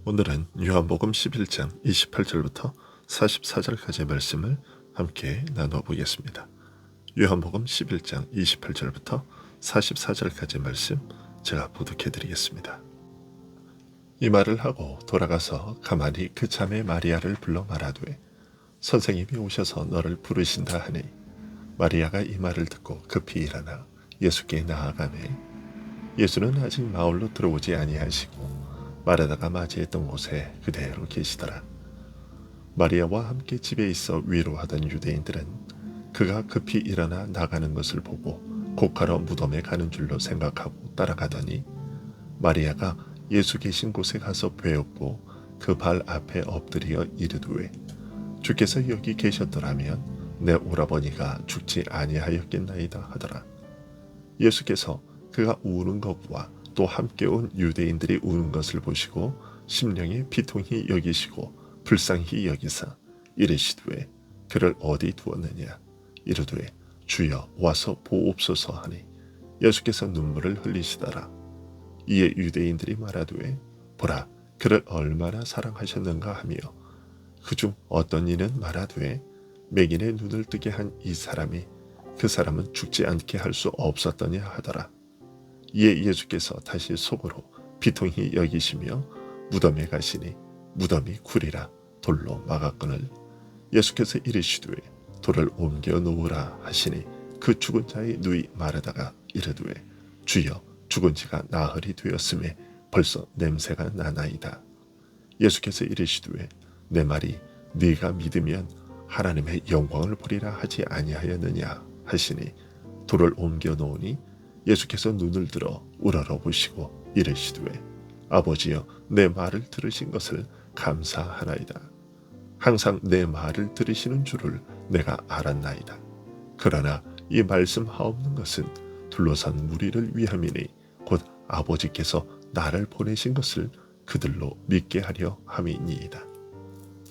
오늘은 요한복음 11장 28절부터 44절까지의 말씀을 함께 나눠보겠습니다. 요한복음 11장 28절부터 44절까지의 말씀 제가 보독해드리겠습니다. 이 말을 하고 돌아가서 가만히 그 자매 마리아를 불러 말하되 선생님이 오셔서 너를 부르신다 하니 마리아가 이 말을 듣고 급히 일어나 예수께 나아가매 예수는 아직 마을로 들어오지 아니하시고 마르다가 맞이했던 곳에 그대로 계시더라. 마리아와 함께 집에 있어 위로하던 유대인들은 그가 급히 일어나 나가는 것을 보고 곧가러 무덤에 가는 줄로 생각하고 따라가더니 마리아가 예수 계신 곳에 가서 배웠고 그 발 앞에 엎드려 이르되 주께서 여기 계셨더라면 내 오라버니가 죽지 아니하였겠나이다 하더라. 예수께서 그가 우는 것과 또 함께 온 유대인들이 우는 것을 보시고 심령에 비통히 여기시고 불쌍히 여기사 이르시되 그를 어디 두었느냐 이르되 주여 와서 보옵소서 하니 예수께서 눈물을 흘리시더라. 이에 유대인들이 말하되 보라 그를 얼마나 사랑하셨는가 하며 그중 어떤 이는 말하되 맹인의 눈을 뜨게 한 이 사람이 그 사람은 죽지 않게 할 수 없었더냐 하더라. 이에 예수께서 다시 속으로 비통히 여기시며 무덤에 가시니 무덤이 굴이라 돌로 막았거늘 예수께서 이르시되 돌을 옮겨 놓으라 하시니 그 죽은 자의 누이 마르다가 이르되 주여 죽은 지가 나흘이 되었음에 벌써 냄새가 나나이다. 예수께서 이르시되 내 말이 네가 믿으면 하나님의 영광을 보리라 하지 아니하였느냐 하시니 돌을 옮겨 놓으니 예수께서 눈을 들어 우러러보시고 이르시되 아버지여 내 말을 들으신 것을 감사하나이다. 항상 내 말을 들으시는 줄을 내가 알았나이다. 그러나 이 말씀하옵는 것은 둘러싼 무리를 위함이니 곧 아버지께서 나를 보내신 것을 그들로 믿게 하려 함이니이다.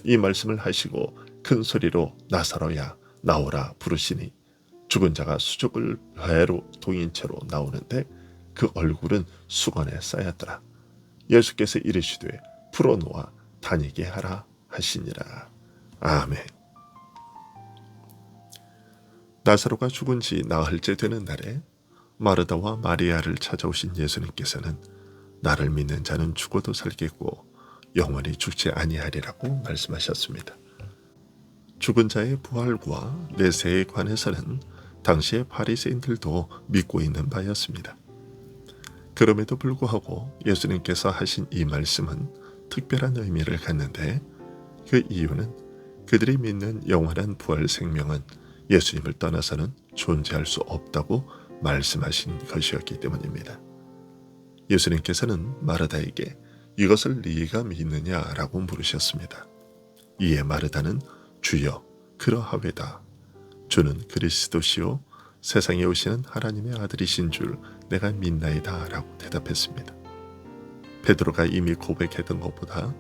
이 말씀을 하시고 큰 소리로 나사로야 나오라 부르시니 죽은 자가 수족을 배로 동인 채로 나오는데 그 얼굴은 수건에 쌓였더라. 예수께서 이르시되 풀어놓아 다니게 하라 하시니라. 아멘. 나사로가 죽은 지 나흘째 되는 날에 마르다와 마리아를 찾아오신 예수님께서는 나를 믿는 자는 죽어도 살겠고 영원히 죽지 아니하리라고 말씀하셨습니다. 죽은 자의 부활과 내세에 관해서는 당시의 바리새인들도 믿고 있는 바였습니다. 그럼에도 불구하고 예수님께서 하신 이 말씀은 특별한 의미를 갖는데 그 이유는 그들이 믿는 영원한 부활 생명은 예수님을 떠나서는 존재할 수 없다고 말씀하신 것이었기 때문입니다. 예수님께서는 마르다에게 이것을 네가 믿느냐라고 물으셨습니다. 이에 마르다는 주여 그러하외다. 주는 그리스도시요 세상에 오시는 하나님의 아들이신 줄 내가 믿나이다 라고 대답했습니다. 베드로가 이미 고백했던 것보다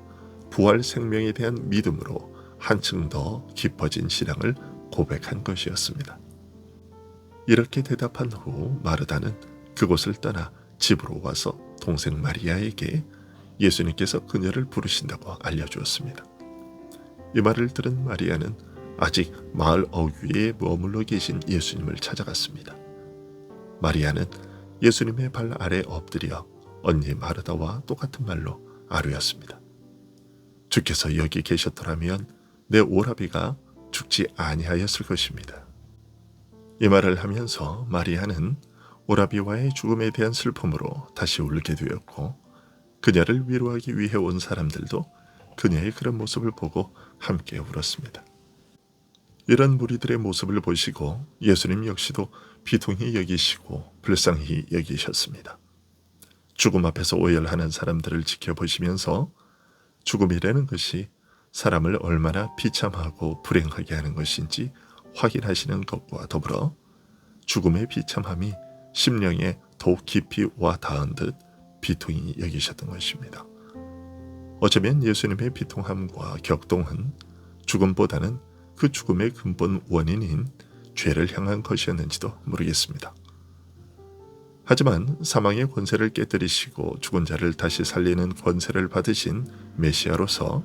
부활 생명에 대한 믿음으로 한층 더 깊어진 신앙을 고백한 것이었습니다. 이렇게 대답한 후 마르다는 그곳을 떠나 집으로 와서 동생 마리아에게 예수님께서 그녀를 부르신다고 알려주었습니다. 이 말을 들은 마리아는 아직 마을 어귀에 머물러 계신 예수님을 찾아갔습니다. 마리아는 예수님의 발 아래 엎드려 언니 마르다와 똑같은 말로 아뢰었습니다. 주께서 여기 계셨더라면 내 오라비가 죽지 아니하였을 것입니다. 이 말을 하면서 마리아는 오라비와의 죽음에 대한 슬픔으로 다시 울게 되었고 그녀를 위로하기 위해 온 사람들도 그녀의 그런 모습을 보고 함께 울었습니다. 이런 무리들의 모습을 보시고 예수님 역시도 비통히 여기시고 불쌍히 여기셨습니다. 죽음 앞에서 오열하는 사람들을 지켜보시면서 죽음이라는 것이 사람을 얼마나 비참하고 불행하게 하는 것인지 확인하시는 것과 더불어 죽음의 비참함이 심령에 더욱 깊이 와 닿은 듯 비통히 여기셨던 것입니다. 어쩌면 예수님의 비통함과 격동은 죽음보다는 그 죽음의 근본 원인인 죄를 향한 것이었는지도 모르겠습니다. 하지만 사망의 권세를 깨뜨리시고 죽은 자를 다시 살리는 권세를 받으신 메시아로서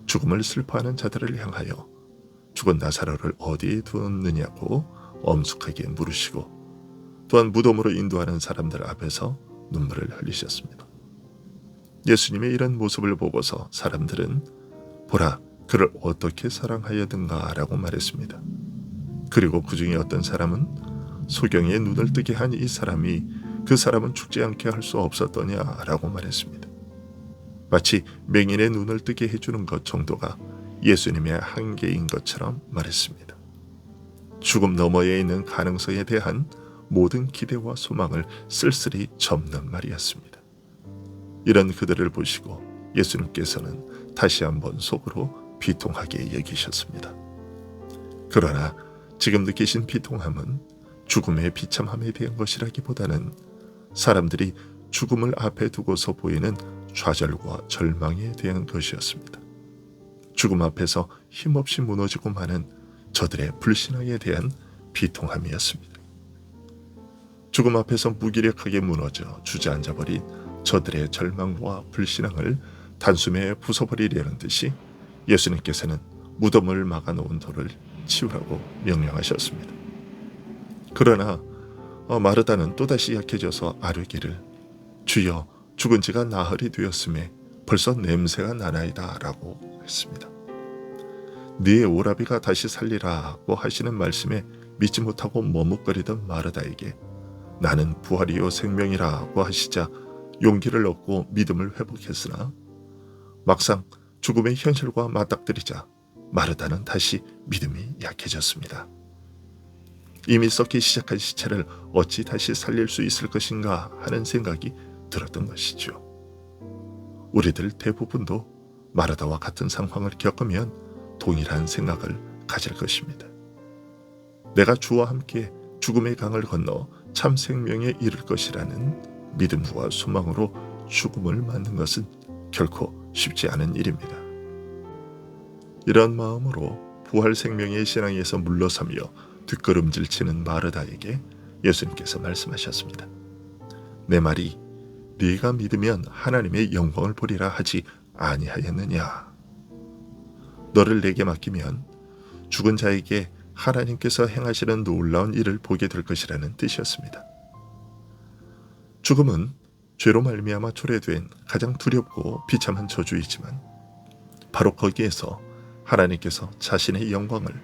죽음을 슬퍼하는 자들을 향하여 죽은 나사로를 어디에 두었느냐고 엄숙하게 물으시고 또한 무덤으로 인도하는 사람들 앞에서 눈물을 흘리셨습니다. 예수님의 이런 모습을 보고서 사람들은 보라, 그를 어떻게 사랑하여든가 라고 말했습니다. 그리고 그 중에 어떤 사람은 소경의 눈을 뜨게 한 이 사람이 그 사람은 죽지 않게 할 수 없었더냐 라고 말했습니다. 마치 맹인의 눈을 뜨게 해주는 것 정도가 예수님의 한계인 것처럼 말했습니다. 죽음 너머에 있는 가능성에 대한 모든 기대와 소망을 쓸쓸히 접는 말이었습니다. 이런 그들을 보시고 예수님께서는 다시 한번 속으로 비통하게 여기셨습니다. 그러나 지금 느끼신 비통함은 죽음의 비참함에 대한 것이라기보다는 사람들이 죽음을 앞에 두고서 보이는 좌절과 절망에 대한 것이었습니다. 죽음 앞에서 힘없이 무너지고 마는 저들의 불신앙에 대한 비통함이었습니다. 죽음 앞에서 무기력하게 무너져 주저앉아버린 저들의 절망과 불신앙을 단숨에 부숴버리려는 듯이 예수님께서는 무덤을 막아놓은 돌을 치우라고 명령하셨습니다. 그러나 마르다는 또다시 약해져서 아뢰기를 주여 죽은 지가 나흘이 되었음에 벌써 냄새가 나나이다 라고 했습니다. 네 오라비가 다시 살리라고 하시는 말씀에 믿지 못하고 머뭇거리던 마르다에게 나는 부활이요 생명이라고 하시자 용기를 얻고 믿음을 회복했으나 막상 죽음의 현실과 맞닥뜨리자 마르다는 다시 믿음이 약해졌습니다. 이미 썩기 시작한 시체를 어찌 다시 살릴 수 있을 것인가 하는 생각이 들었던 것이죠. 우리들 대부분도 마르다와 같은 상황을 겪으면 동일한 생각을 가질 것입니다. 내가 주와 함께 죽음의 강을 건너 참 생명에 이를 것이라는 믿음과 소망으로 죽음을 맞는 것은 결코 쉽지 않은 일입니다. 이런 마음으로 부활 생명의 신앙에서 물러서며 뒷걸음질치는 마르다에게 예수님께서 말씀하셨습니다. 내 말이 네가 믿으면 하나님의 영광을 보리라 하지 아니하였느냐. 너를 내게 맡기면 죽은 자에게 하나님께서 행하시는 놀라운 일을 보게 될 것이라는 뜻이었습니다. 죽음은 죄로 말미암아 초래된 가장 두렵고 비참한 저주이지만 바로 거기에서 하나님께서 자신의 영광을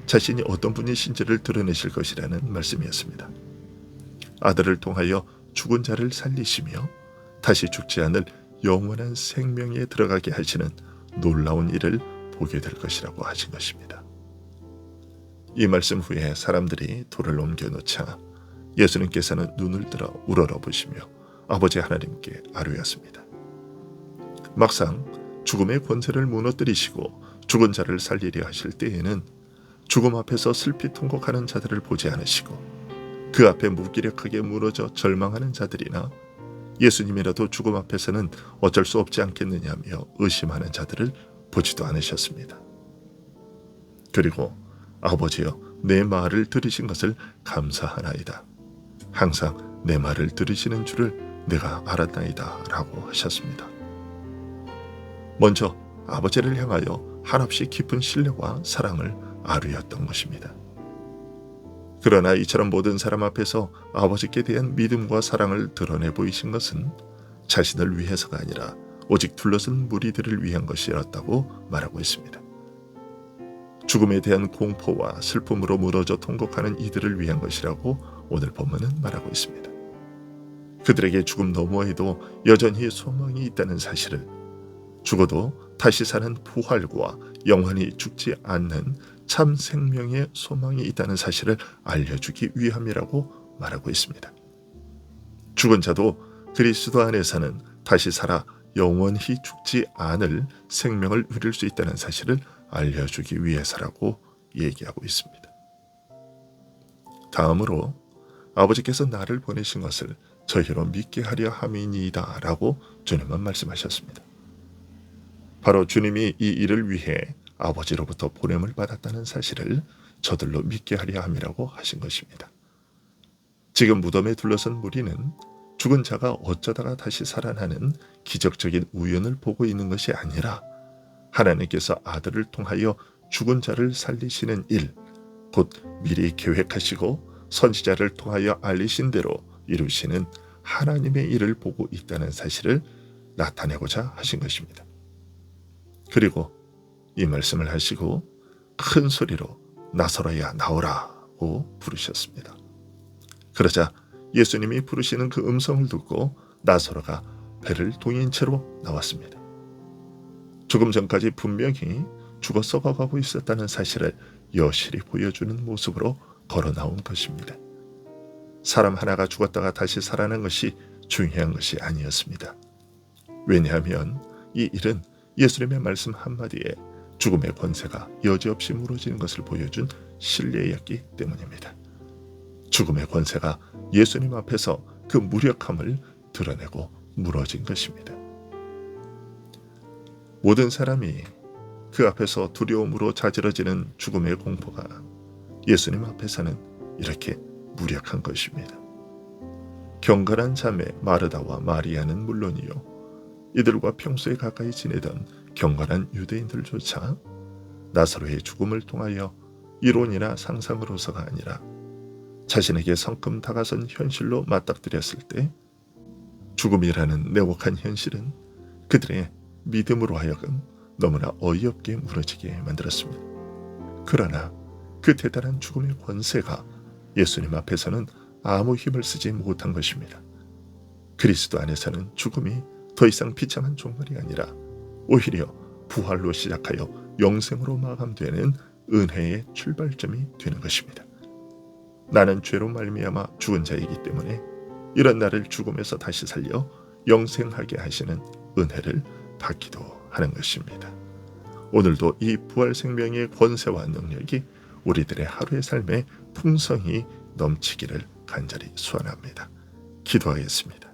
자신이 어떤 분이신지를 드러내실 것이라는 말씀이었습니다. 아들을 통하여 죽은 자를 살리시며 다시 죽지 않을 영원한 생명에 들어가게 하시는 놀라운 일을 보게 될 것이라고 하신 것입니다. 이 말씀 후에 사람들이 돌을 옮겨놓자 예수님께서는 눈을 들어 우러러보시며 아버지 하나님께 아뢰었습니다. 막상 죽음의 권세를 무너뜨리시고 죽은 자를 살리려 하실 때에는 죽음 앞에서 슬피 통곡하는 자들을 보지 않으시고 그 앞에 무기력하게 무너져 절망하는 자들이나 예수님이라도 죽음 앞에서는 어쩔 수 없지 않겠느냐며 의심하는 자들을 보지도 않으셨습니다. 그리고 아버지여 내 말을 들으신 것을 감사하나이다. 항상 내 말을 들으시는 줄을 내가 알았나이다 라고 하셨습니다. 먼저 아버지를 향하여 한없이 깊은 신뢰와 사랑을 아뢰었던 것입니다. 그러나 이처럼 모든 사람 앞에서 아버지께 대한 믿음과 사랑을 드러내 보이신 것은 자신을 위해서가 아니라 오직 둘러선 무리들을 위한 것이었다고 말하고 있습니다. 죽음에 대한 공포와 슬픔으로 무너져 통곡하는 이들을 위한 것이라고 오늘 본문은 말하고 있습니다. 그들에게 죽음 너머에도 여전히 소망이 있다는 사실을, 죽어도 다시 사는 부활과 영원히 죽지 않는 참 생명의 소망이 있다는 사실을 알려주기 위함이라고 말하고 있습니다. 죽은 자도 그리스도 안에서는 다시 살아 영원히 죽지 않을 생명을 누릴 수 있다는 사실을 알려주기 위해서라고 얘기하고 있습니다. 다음으로 아버지께서 나를 보내신 것을 저희로 믿게 하려 함이니이다 라고 주님은 말씀하셨습니다. 바로 주님이 이 일을 위해 아버지로부터 보냄을 받았다는 사실을 저들로 믿게 하려 함이라고 하신 것입니다. 지금 무덤에 둘러선 무리는 죽은 자가 어쩌다가 다시 살아나는 기적적인 우연을 보고 있는 것이 아니라 하나님께서 아들을 통하여 죽은 자를 살리시는 일, 곧 미리 계획하시고 선지자를 통하여 알리신 대로 이루시는 하나님의 일을 보고 있다는 사실을 나타내고자 하신 것입니다. 그리고 이 말씀을 하시고 큰 소리로 나사로야 나오라고 부르셨습니다. 그러자 예수님이 부르시는 그 음성을 듣고 나사로가 배를 동인 채로 나왔습니다. 조금 전까지 분명히 죽어 썩어가고 있었다는 사실을 여실히 보여주는 모습으로 걸어 나온 것입니다. 사람 하나가 죽었다가 다시 살아난 것이 중요한 것이 아니었습니다. 왜냐하면 이 일은 예수님의 말씀 한마디에 죽음의 권세가 여지없이 무너지는 것을 보여준 신뢰였기 때문입니다. 죽음의 권세가 예수님 앞에서 그 무력함을 드러내고 무너진 것입니다. 모든 사람이 그 앞에서 두려움으로 자지러지는 죽음의 공포가 예수님 앞에서는 이렇게 무력한 것입니다. 경건한 자매 마르다와 마리아는 물론이요, 이들과 평소에 가까이 지내던 경건한 유대인들조차 나사로의 죽음을 통하여 이론이나 상상으로서가 아니라 자신에게 성큼 다가선 현실로 맞닥뜨렸을 때 죽음이라는 내혹한 현실은 그들의 믿음으로 하여금 너무나 어이없게 무너지게 만들었습니다. 그러나 그 대단한 죽음의 권세가 예수님 앞에서는 아무 힘을 쓰지 못한 것입니다. 그리스도 안에서는 죽음이 더 이상 비참한 종말이 아니라 오히려 부활로 시작하여 영생으로 마감되는 은혜의 출발점이 되는 것입니다. 나는 죄로 말미암아 죽은 자이기 때문에 이런 나를 죽음에서 다시 살려 영생하게 하시는 은혜를 받기도 하는 것입니다. 오늘도 이 부활 생명의 권세와 능력이 우리들의 하루의 삶에 풍성히 넘치기를 간절히 소원합니다. 기도하겠습니다.